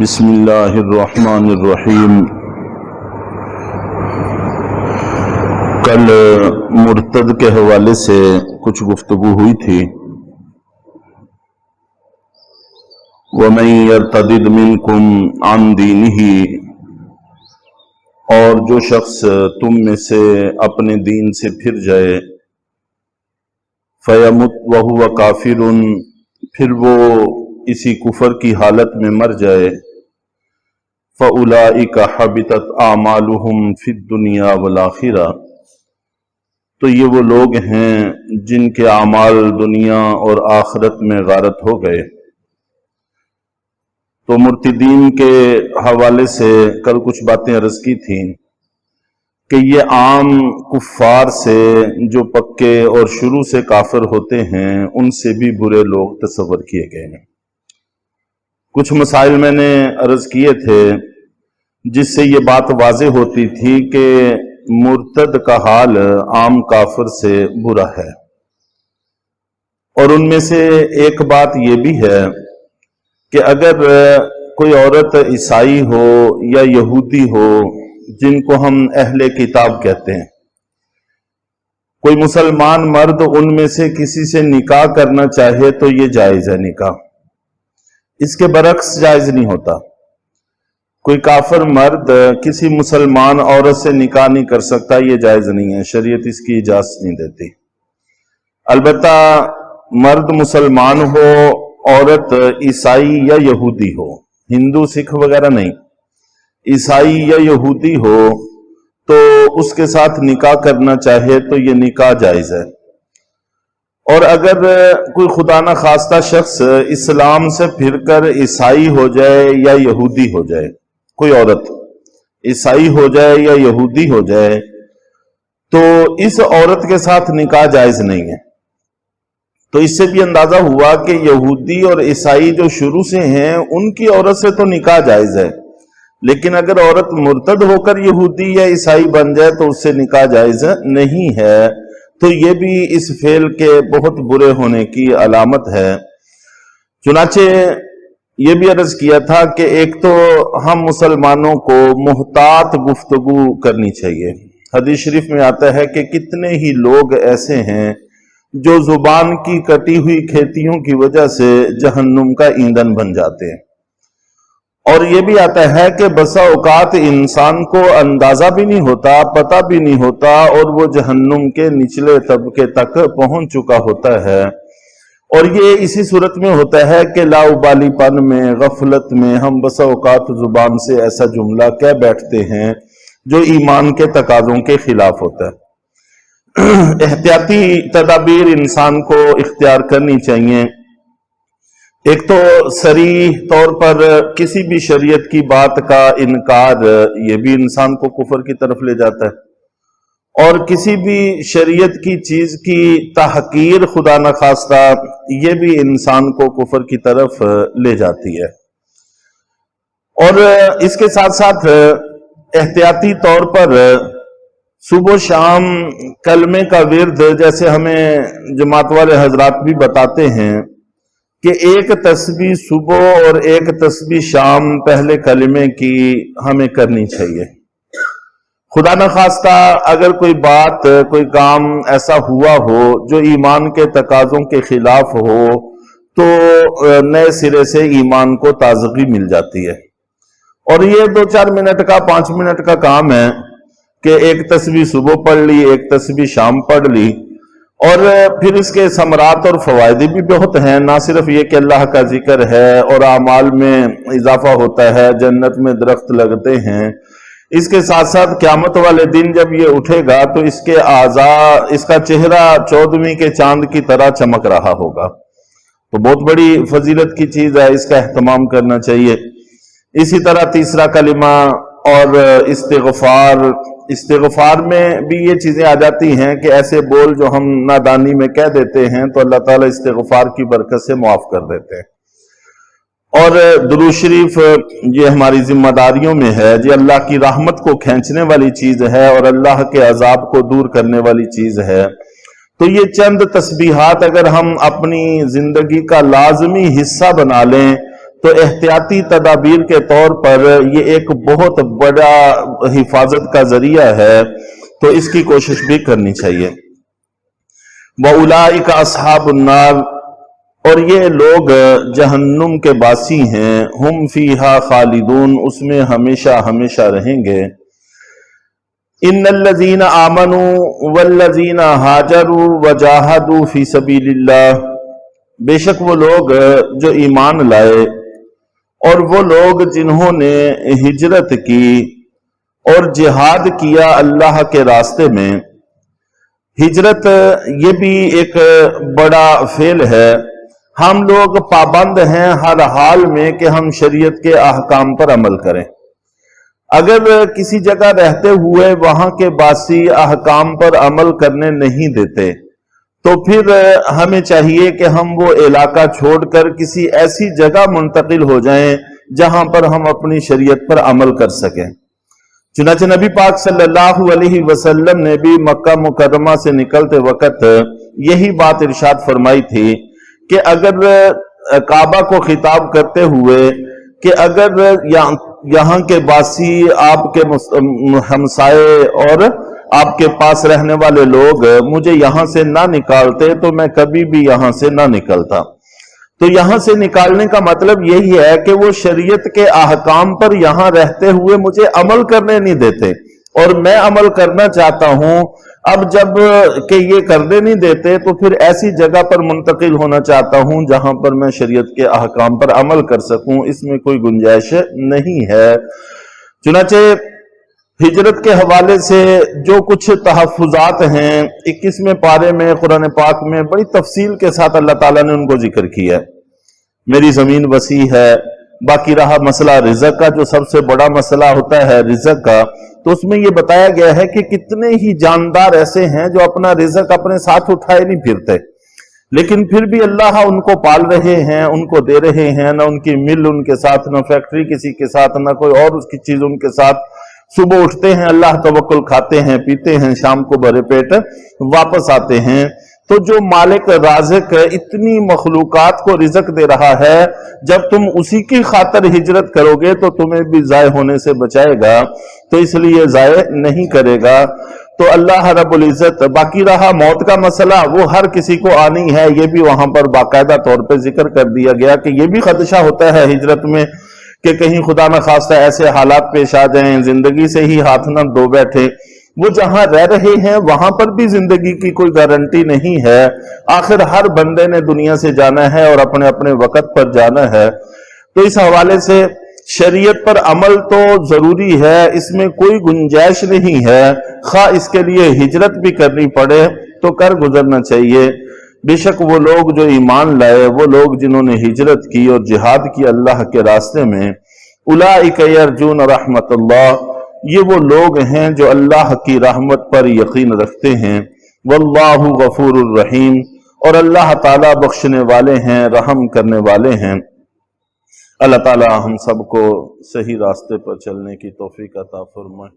بسم اللہ الرحمن الرحیم۔ کل مرتد کے حوالے سے کچھ گفتگو ہوئی تھی۔ وَمَن يَرْتَدِدْ مِنْكُمْ عَنْ دِينِهِ، اور جو شخص تم میں سے اپنے دین سے پھر جائے، فَيَمُتْ وَهُوَ كَافِرٌ، پھر وہ اسی کفر کی حالت میں مر جائے، فَأُولَئِكَ حَبِطَتْ أَعْمَالُهُمْ فِي الدُّنْيَا وَالْآخِرَةِ، تو یہ وہ لوگ ہیں جن کے اعمال دنیا اور آخرت میں غارت ہو گئے۔ تو مرتدین کے حوالے سے کل کچھ باتیں عرض کی تھیں کہ یہ عام کفار سے جو پکے اور شروع سے کافر ہوتے ہیں ان سے بھی برے لوگ تصور کیے گئے ہیں۔ کچھ مسائل میں نے عرض کیے تھے جس سے یہ بات واضح ہوتی تھی کہ مرتد کا حال عام کافر سے برا ہے، اور ان میں سے ایک بات یہ بھی ہے کہ اگر کوئی عورت عیسائی ہو یا یہودی ہو جن کو ہم اہل کتاب کہتے ہیں، کوئی مسلمان مرد ان میں سے کسی سے نکاح کرنا چاہے تو یہ جائز ہے نکاح، اس کے برعکس جائز نہیں ہوتا۔ کوئی کافر مرد کسی مسلمان عورت سے نکاح نہیں کر سکتا، یہ جائز نہیں ہے، شریعت اس کی اجازت نہیں دیتی۔ البتہ مرد مسلمان ہو، عورت عیسائی یا یہودی ہو، ہندو سکھ وغیرہ نہیں، عیسائی یا یہودی ہو تو اس کے ساتھ نکاح کرنا چاہے تو یہ نکاح جائز ہے۔ اور اگر کوئی خدا نہ خواستہ شخص اسلام سے پھر کر عیسائی ہو جائے یا یہودی ہو جائے، کوئی عورت عیسائی ہو جائے یا یہودی ہو جائے تو اس عورت کے ساتھ نکاح جائز نہیں ہے۔ تو اس سے بھی اندازہ ہوا کہ یہودی اور عیسائی جو شروع سے ہیں ان کی عورت سے تو نکاح جائز ہے، لیکن اگر عورت مرتد ہو کر یہودی یا عیسائی بن جائے تو اس سے نکاح جائز نہیں ہے۔ تو یہ بھی اس فعل کے بہت برے ہونے کی علامت ہے۔ چنانچہ یہ بھی عرض کیا تھا کہ ایک تو ہم مسلمانوں کو محتاط گفتگو کرنی چاہیے۔ حدیث شریف میں آتا ہے کہ کتنے ہی لوگ ایسے ہیں جو زبان کی کٹی ہوئی کھیتیوں کی وجہ سے جہنم کا ایندھن بن جاتے ہیں، اور یہ بھی آتا ہے کہ بسا اوقات انسان کو اندازہ بھی نہیں ہوتا، پتہ بھی نہیں ہوتا، اور وہ جہنم کے نچلے طبقے تک پہنچ چکا ہوتا ہے۔ اور یہ اسی صورت میں ہوتا ہے کہ لاؤبالی پن میں، غفلت میں ہم بسا اوقات زبان سے ایسا جملہ کہہ بیٹھتے ہیں جو ایمان کے تقاضوں کے خلاف ہوتا ہے۔ احتیاطی تدابیر انسان کو اختیار کرنی چاہیے۔ ایک تو صریح طور پر کسی بھی شریعت کی بات کا انکار، یہ بھی انسان کو کفر کی طرف لے جاتا ہے، اور کسی بھی شریعت کی چیز کی تحقیر خدا نخواستہ، یہ بھی انسان کو کفر کی طرف لے جاتی ہے۔ اور اس کے ساتھ ساتھ احتیاطی طور پر صبح و شام کلمے کا ورد، جیسے ہمیں جماعت والے حضرات بھی بتاتے ہیں کہ ایک تسبیح صبح اور ایک تسبیح شام پہلے کلمے کی ہمیں کرنی چاہیے۔ خدا نخواستہ اگر کوئی بات، کوئی کام ایسا ہوا ہو جو ایمان کے تقاضوں کے خلاف ہو تو نئے سرے سے ایمان کو تازگی مل جاتی ہے۔ اور یہ 2-4 منٹ کا، 5 منٹ کا کام ہے کہ ایک تسبیح صبح پڑھ لی، ایک تسبیح شام پڑھ لی، اور پھر اس کے ثمرات اور فوائد بھی بہت ہیں۔ نہ صرف یہ کہ اللہ کا ذکر ہے اور اعمال میں اضافہ ہوتا ہے، جنت میں درخت لگتے ہیں، اس کے ساتھ ساتھ قیامت والے دن جب یہ اٹھے گا تو اس کے اعضاء، اس کا چہرہ 14ویں کے چاند کی طرح چمک رہا ہوگا۔ تو بہت بڑی فضیلت کی چیز ہے، اس کا اہتمام کرنا چاہیے۔ اسی طرح تیسرا کلمہ اور استغفار میں بھی یہ چیزیں آ جاتی ہیں کہ ایسے بول جو ہم نادانی میں کہہ دیتے ہیں تو اللہ تعالیٰ استغفار کی برکت سے معاف کر دیتے ہیں۔ اور درود شریف یہ ہماری ذمہ داریوں میں ہے، یہ اللہ کی رحمت کو کھینچنے والی چیز ہے اور اللہ کے عذاب کو دور کرنے والی چیز ہے۔ تو یہ چند تسبیحات اگر ہم اپنی زندگی کا لازمی حصہ بنا لیں تو احتیاطی تدابیر کے طور پر یہ ایک بہت بڑا حفاظت کا ذریعہ ہے، تو اس کی کوشش بھی کرنی چاہیے۔ وَأُولَئِكَ أَصْحَابُ النَّارِ، اور یہ لوگ جہنم کے باسی ہیں، ہم فیہا خالدون، اس میں ہمیشہ ہمیشہ رہیں گے۔ ان الذین آمنوا والذین ہاجروا وجاہدوا فی سبیل اللہ، بے شک وہ لوگ جو ایمان لائے اور وہ لوگ جنہوں نے ہجرت کی اور جہاد کیا اللہ کے راستے میں۔ ہجرت یہ بھی ایک بڑا فعل ہے۔ ہم لوگ پابند ہیں ہر حال میں کہ ہم شریعت کے احکام پر عمل کریں۔ اگر کسی جگہ رہتے ہوئے وہاں کے باسی احکام پر عمل کرنے نہیں دیتے تو پھر ہمیں چاہیے کہ ہم وہ علاقہ چھوڑ کر کسی ایسی جگہ منتقل ہو جائیں جہاں پر ہم اپنی شریعت پر عمل کر سکیں۔ چنانچہ نبی پاک صلی اللہ علیہ وسلم نے بھی مکہ مکرمہ سے نکلتے وقت یہی بات ارشاد فرمائی تھی کہ اگر کعبہ کو خطاب کرتے ہوئے کہ اگر یہاں کے باسی آپ کے ہمسائے اور آپ کے پاس رہنے والے لوگ مجھے یہاں سے نہ نکالتے تو میں کبھی بھی یہاں سے نہ نکلتا۔ تو یہاں سے نکالنے کا مطلب یہی ہے کہ وہ شریعت کے احکام پر یہاں رہتے ہوئے مجھے عمل کرنے نہیں دیتے اور میں عمل کرنا چاہتا ہوں۔ اب جب کہ یہ کرنے نہیں دیتے تو پھر ایسی جگہ پر منتقل ہونا چاہتا ہوں جہاں پر میں شریعت کے احکام پر عمل کر سکوں، اس میں کوئی گنجائش نہیں ہے۔ چنانچہ ہجرت کے حوالے سے جو کچھ تحفظات ہیں 21ویں پارے میں قرآن پاک میں بڑی تفصیل کے ساتھ اللہ تعالیٰ نے ان کو ذکر کیا ہے۔ میری زمین وسیع ہے، باقی رہا مسئلہ رزق کا جو سب سے بڑا مسئلہ ہوتا ہے رزق کا، تو اس میں یہ بتایا گیا ہے کہ کتنے ہی جاندار ایسے ہیں جو اپنا رزق اپنے ساتھ اٹھائے نہیں پھرتے، لیکن پھر بھی اللہ ان کو پال رہے ہیں، ان کو دے رہے ہیں، نہ ان کی مل ان کے ساتھ، نہ فیکٹری کسی کے ساتھ، نہ کوئی اور اس کی چیز ان کے ساتھ۔ صبح اٹھتے ہیں اللہ توکل، کھاتے ہیں پیتے ہیں، شام کو بھرے پیٹ واپس آتے ہیں۔ تو جو مالک رازق اتنی مخلوقات کو رزق دے رہا ہے، جب تم اسی کی خاطر ہجرت کرو گے تو تمہیں بھی ضائع ہونے سے بچائے گا، تو اس لیے ضائع نہیں کرے گا۔ تو اللہ رب العزت، باقی رہا موت کا مسئلہ، وہ ہر کسی کو آنی ہے، یہ بھی وہاں پر باقاعدہ طور پہ ذکر کر دیا گیا کہ یہ بھی خدشہ ہوتا ہے ہجرت میں کہ کہیں خدا نہ خواستہ ایسے حالات پیش آ جائیں، زندگی سے ہی ہاتھ نہ دھو بیٹھے۔ وہ جہاں رہ رہے ہیں وہاں پر بھی زندگی کی کوئی گارنٹی نہیں ہے، آخر ہر بندے نے دنیا سے جانا ہے اور اپنے اپنے وقت پر جانا ہے۔ تو اس حوالے سے شریعت پر عمل تو ضروری ہے، اس میں کوئی گنجائش نہیں ہے، خواہ اس کے لیے ہجرت بھی کرنی پڑے تو کر گزرنا چاہیے۔ بے شک وہ لوگ جو ایمان لائے، وہ لوگ جنہوں نے ہجرت کی اور جہاد کی اللہ کے راستے میں، اولئک یرجون رحمت اللہ، یہ وہ لوگ ہیں جو اللہ کی رحمت پر یقین رکھتے ہیں۔ واللہ غفور الرحیم، اور اللہ تعالیٰ بخشنے والے ہیں، رحم کرنے والے ہیں۔ اللہ تعالیٰ ہم سب کو صحیح راستے پر چلنے کی توفیق عطا فرمائے۔